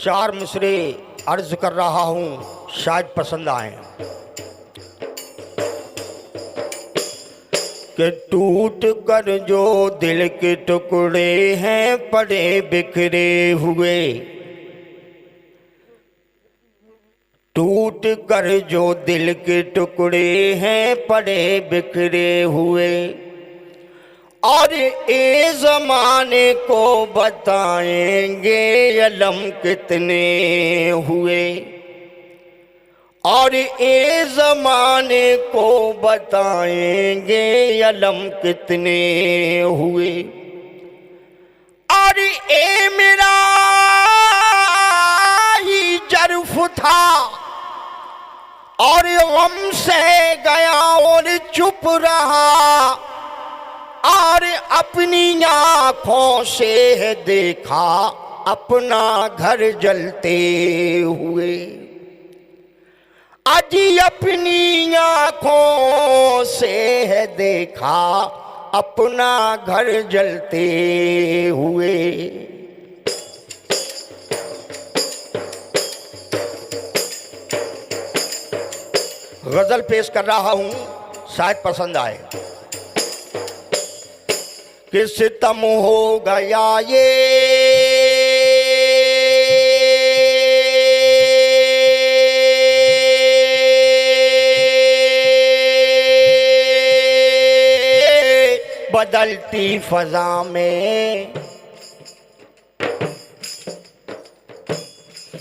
चार मिसरे अर्ज कर रहा हूं, शायद पसंद आए। कि टूट कर जो दिल के टुकड़े हैं पड़े बिखरे हुए, टूट कर जो दिल के टुकड़े हैं पड़े बिखरे हुए, और ए ज़माने को बताएंगे अलम कितने हुए, और ए ज़माने को बताएंगे अलम कितने हुए, और ए मेरा ही जर्फ था और गम से गया और चुप रहा, और अपनी आँखों से देखा अपना घर जलते हुए। अजी अपनी आँखों से देखा अपना घर जलते हुए। गजल पेश कर रहा हूं, शायद पसंद आए। कि सितम हो गया ये बदलती फजा में,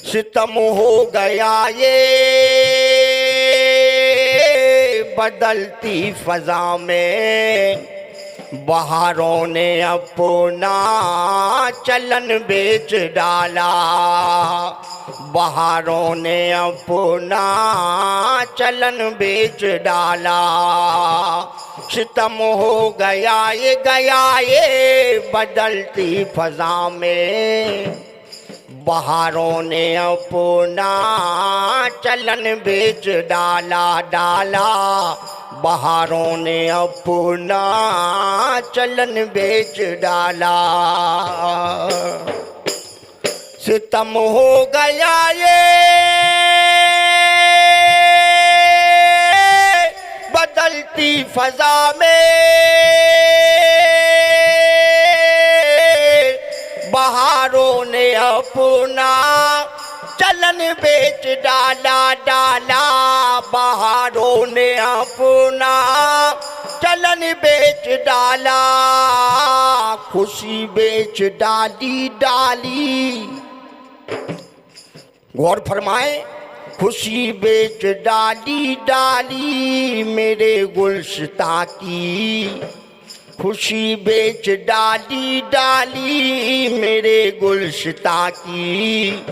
सितम हो गया ये बदलती फजा में, बहारों ने अपना चलन बेच डाला, बहारों ने अपना चलन बेच डाला। सितम हो गया ये बदलती फजा में, बहारों ने अपना चलन बेच डाला डाला, बहारों ने अपना चलन बेच डाला। सितम हो गया ये बदलती फजा में, बहारों ने अपना चलन बेच डाला डाला, बहारों ने अपना चलन बेच डाला, खुशी बेच डाली डाली। गौर फरमाए, खुशी बेच डाली डाली मेरे गुलशता की, खुशी बेच डाली डाली मेरे गुलशता की,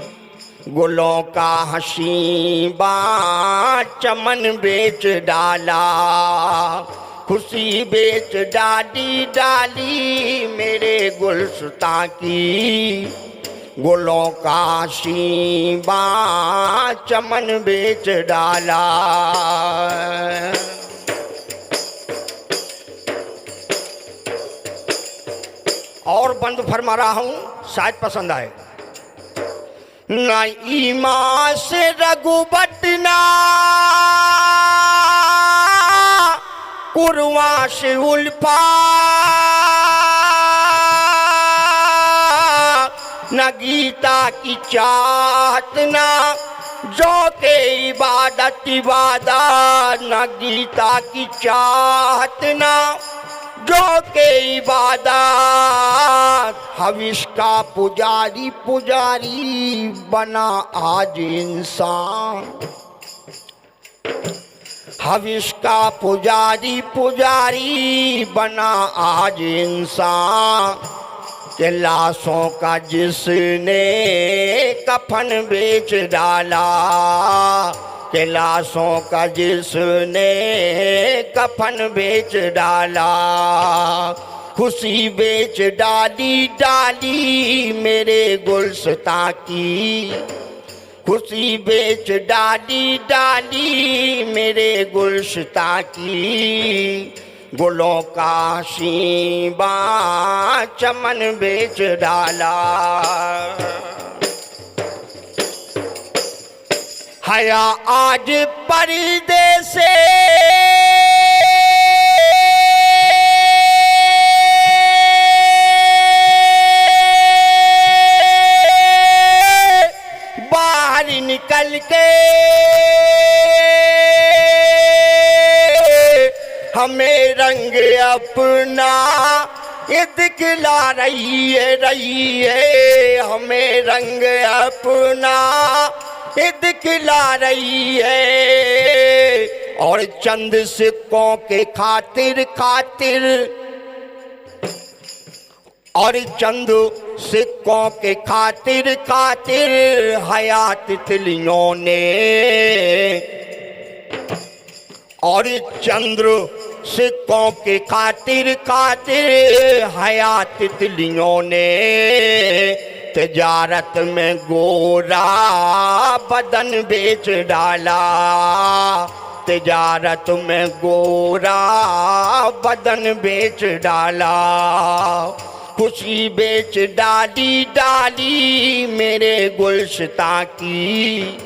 गुलों का हसीबा चमन बेच डाला, खुशी बेच डाली डाली मेरे गुलशता की, गुलों का हसीबा चमन बेच डाला। और बंद फरमा रहा हूं, शायद पसंद आए। ना ईमान से रघुबत ना कुरवा से उल्फा, न गीता की चाहत ना जो के इबादत इबादत, न गीता की चाहत ना जो के इबादत, हविष का पुजारी पुजारी बना आज इंसान, हविष का पुजारी पुजारी बना आज इंसान, के लाशों का जिसने कफन बेच डाला, के लाशों का जिसने कफन बेच डाला, खुशी बेच डाली डाली मेरे गुलशता की, खुशी बेच डाली डाली मेरे गुलशता की, गुलों का शीबा चमन बेच डाला। हया आज परदेसे बाहर निकल के हमें रंग अपना ये दिखला रही है हमें रंग अपना ये दिखला रही है। और चंद सिक्कों के खातिर और चंद सिक्कों के खातिर हयात तितलियों ने और चंद्र सिक्कों के खातिर हयात तितलियों ने तिजारत में गोरा बदन बेच डाला। तिजारत में गोरा बदन बेच डाला। खुशी बेच डाली मेरे गुलशता की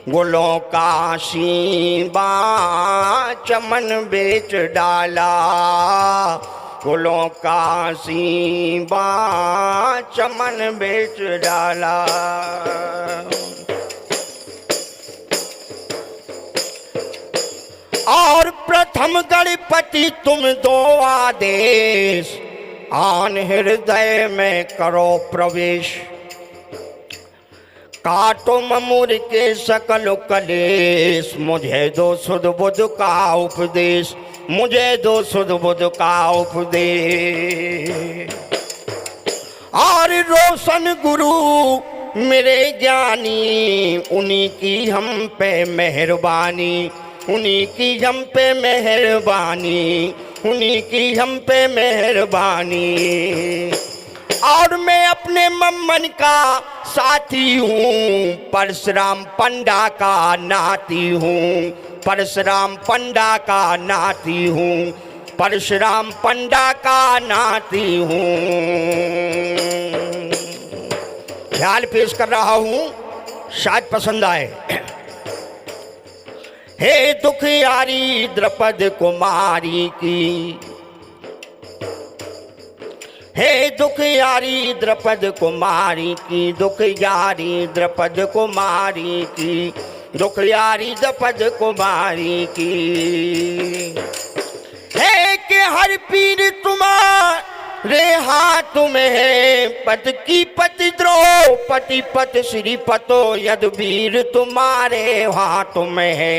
गुलों का शीबा चमन बेच डाला। गुलों का शीबा चमन बेच डाला। और प्रथम गणपति तुम दो आदेश आन हृदय में करो प्रवेश। काटो ममूर के सकल कलेश मुझे दो सुध बुध का उपदेश। मुझे दो सुध बुध का उपदेश। और रोशन गुरु मेरे ज्ञानी उन्हीं की हम पे मेहरबानी। उन्हीं की हम पे मेहरबानी। उन्हीं की हम पे मेहरबानी। और मैं अपने मम्मन का साथी हूँ परशुराम पंडा का नाती हूँ। परशुराम पंडा का नाती हूँ। परशुराम पंडा का नाती हूँ। ख्याल पेश कर रहा हूँ शायद पसंद आए। हे दुखियारी द्रौपद कुमारी की। हे दुखियारी द्रौपद कुमारी की। दुखियारी द्रौपद कुमारी की। दुखियारी द्रौपद कुमारी की। है कि हर पीर तुम्हारे हाथ में है। पद की पति द्रौपदी पत श्रीपतो यदुवीर तुम्हारे हाथ में है।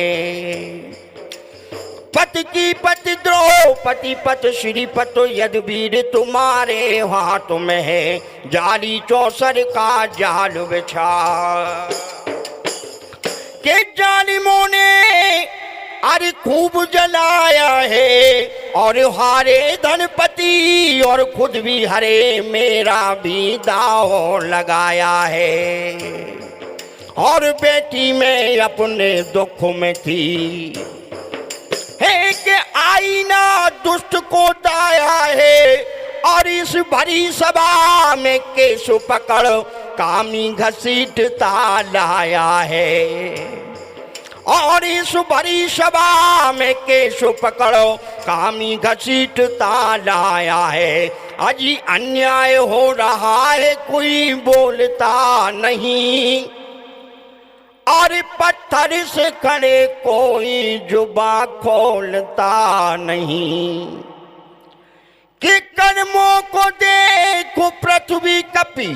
पत की पति द्रौपदी पत श्रीपतो यदुवीर तुम्हारे हाथ में है। जाली चौसर का जाल बिछा के जालिमों ने अरे खूब जलाया है। और हारे धनपति और खुद भी हरे मेरा भी दाव लगाया है। और बेटी में अपने दुख में थी है कि आईना दुष्ट को दाया है। और इस भरी सभा में केशु पकड़ कामी घसीटता लाया है। और इस भरी सभा में केशु पकड़ो कामी घसीटता लाया है। अजी अन्याय हो रहा है कोई बोलता नहीं। और पत्थर से खड़े कोई जुबा खोलता नहीं। कि कर्मों को देखो पृथ्वी कपी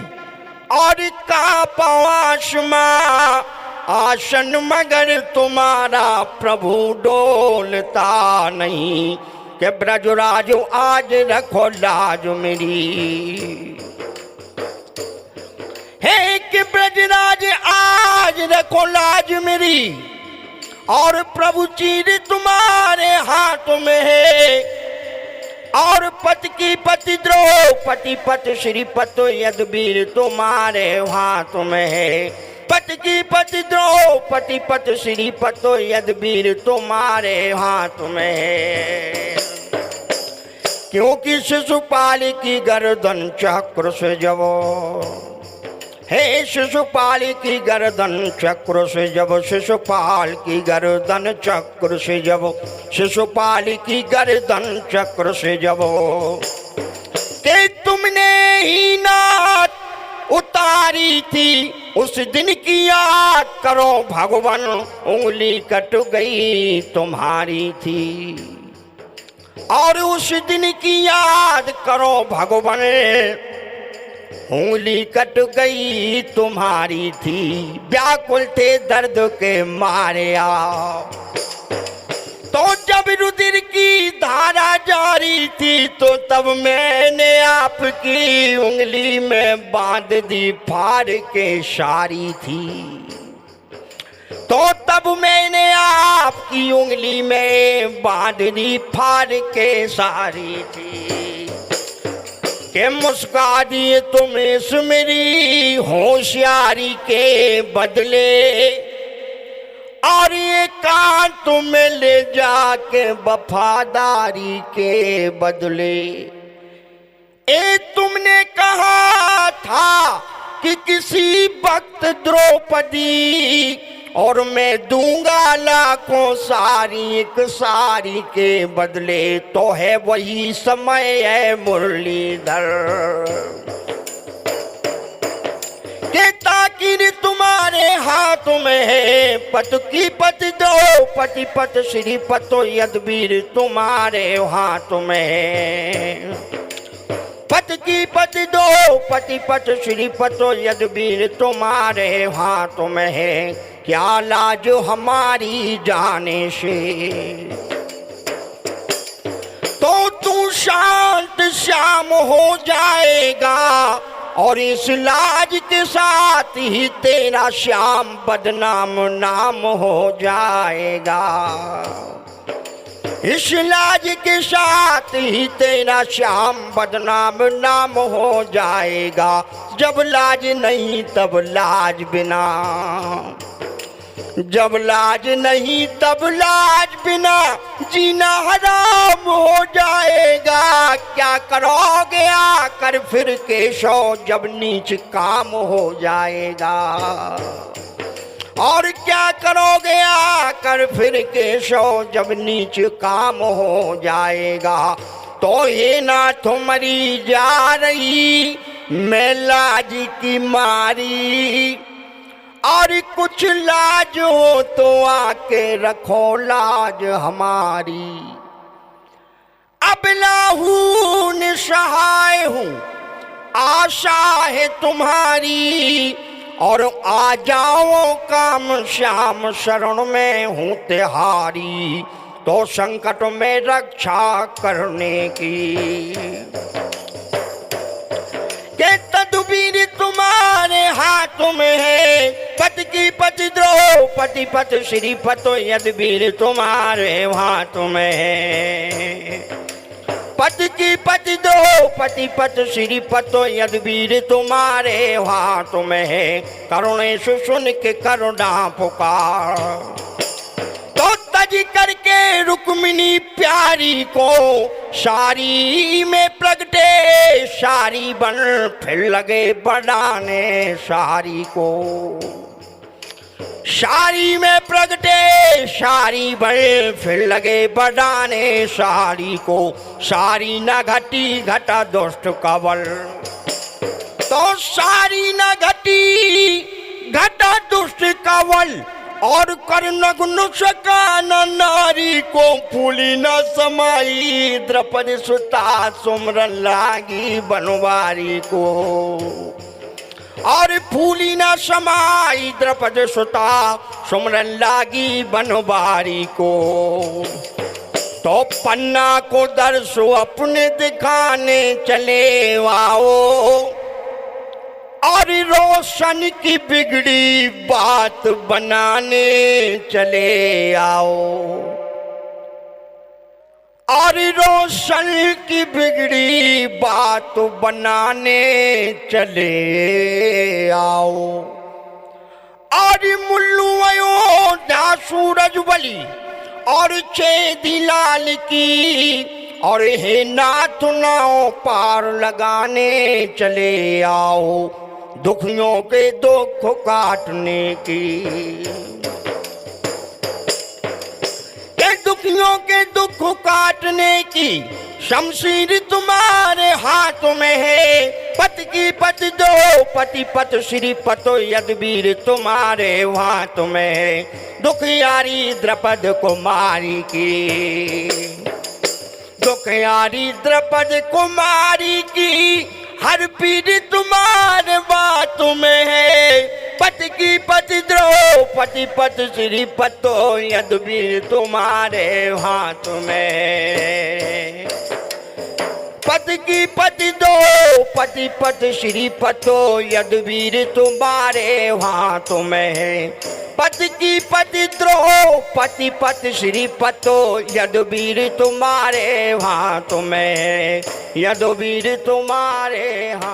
और कांप आसमां। आसन मगर तुम्हारा प्रभु डोलता नहीं। कि ब्रजराज आज रखो लाज मेरी। हे कि ब्रजराज आज रखो लाज मेरी। और प्रभु चीर तुम्हारे हाथ में है। और पति की पति द्रौपदी पत श्रीपत यदुवीर तुम्हारे हाथ में है। पति की पति द्रौपदी पत श्रीपत यदुवीर तुम्हारे हाथ में है। क्योंकि शिशुपाल की गर्दन चक्र से जवो हे शिशुपाल की गर्दन चक्र से जब, शिशुपाल की गर्दन चक्र से जब, शिशुपाल की गर्दन चक्र से जब, कि तुमने ही नाथ उतारी थी उस दिन की याद करो भगवान, उंगली कट गई तुम्हारी थी। और उस दिन की याद करो भगवान, उंगली कट गई तुम्हारी थी। व्याकुल थे दर्द के मारे आप, तो जब रुधिर की धारा जारी थी, तो तब मैंने आपकी उंगली में बांध दी फाड़ के सारी थी। तो तब मैंने आपकी उंगली में बांध दी फाड़ के सारी थी। के मुस्का दिए तुम इस मेरी होशियारी के बदले, और ये कान तुम्हें ले जाके वफादारी के बदले। ए तुमने कहा था कि किसी वक्त द्रौपदी, और मैं दूंगा लाखों सारी एक सारी के बदले। तो है वही समय है मुरलीधर, के ताकीर तुम्हारे हाथ में है। पत की पत दो पति पत श्रीपत यदवीर तुम्हारे हाथ में है। पत की पत दो पति पत श्रीपत यदवीर तुम्हारे हाथ में है। क्या लाज हमारी जाने से, तो तू शांत श्याम हो जाएगा, और इस लाज के साथ ही तेरा श्याम बदनाम नाम हो जाएगा। इस लाज के साथ ही तेरा श्याम बदनाम नाम हो जाएगा। जब लाज नहीं तब लाज बिना, जब लाज नहीं तब लाज बिना, जीना हराम हो जाएगा। क्या करोगे आकर फिर केशव, जब नीच काम हो जाएगा। और क्या करोगे आकर फिर केशव, जब नीच काम हो जाएगा। तो ये ना तुम्हारी जा रही मैं लाज की मारी, और कुछ लाज हो तो आके रखो लाज हमारी। अबला हूँ निसहाय हूँ, आशा है तुम्हारी, और आ जाओ काम श्याम शरण में हूँ तिहारी। तो संकट में रक्षा करने की, के तदबीर तुम्हारे हाथों में है। पत की पत द्रौपदी पत श्रीपत यदवीर तुम्हारे हाथों में है। पत की पत द्रौपदी पत श्रीपत यदवीर तुम्हारे हाथों में है। करुणेश सुन के करुणा पुकार, तो तज करके रुक्मिणी प्यारी को सारी में प्रगटे सारी बन, फिर लगे बढ़ाने सारी को। सारी में प्रगटे सारी बन, फिर लगे बढ़ाने सारी को। सारी न घटी घटा दुष्ट का बल, तो सारी न घटी घटा दुष्ट का बल। और कर्णगुण सका न नारी को, फूली न समाई द्रौपदी सुता सुमरन लागी बनवारी को। और फूली न समाई द्रौपदी सुता सुमरन लागी बनवारी को। तो पन्ना को दर्शो अपने दिखाने चले आओ, और रोशन की बिगड़ी बात बनाने चले आओ। और रोशन की बिगड़ी बात बनाने चले आओ। और मुल्लू अयोध्या सूरज बली और छेदी लाल की, और हे नाथ नाव पार लगाने चले आओ। दुखियों के दुख काटने की। दुखियों के दुख काटने की शमशीर तुम्हारे हाथ में है। पत की पत दो पति पत श्री पतो यदवीर तुम्हारे हाथ में है। दुखियारी द्रौपद कुमारी की, दुखियारी द्रौपद कुमारी की हर पीर तुम्हारे बात में है। पत की पति द्रौपदी पत श्री पतो यदवीर तुम्हारे हाथ में। पत की पति द्रौपदी पत श्री पतो यदवीर तुम्हारे हाथ में है। पत की पति द्रौपदी पत श्री पतो यदवीर तुम्हारे हाथ में है। यदवीर तुम्हारे हाथ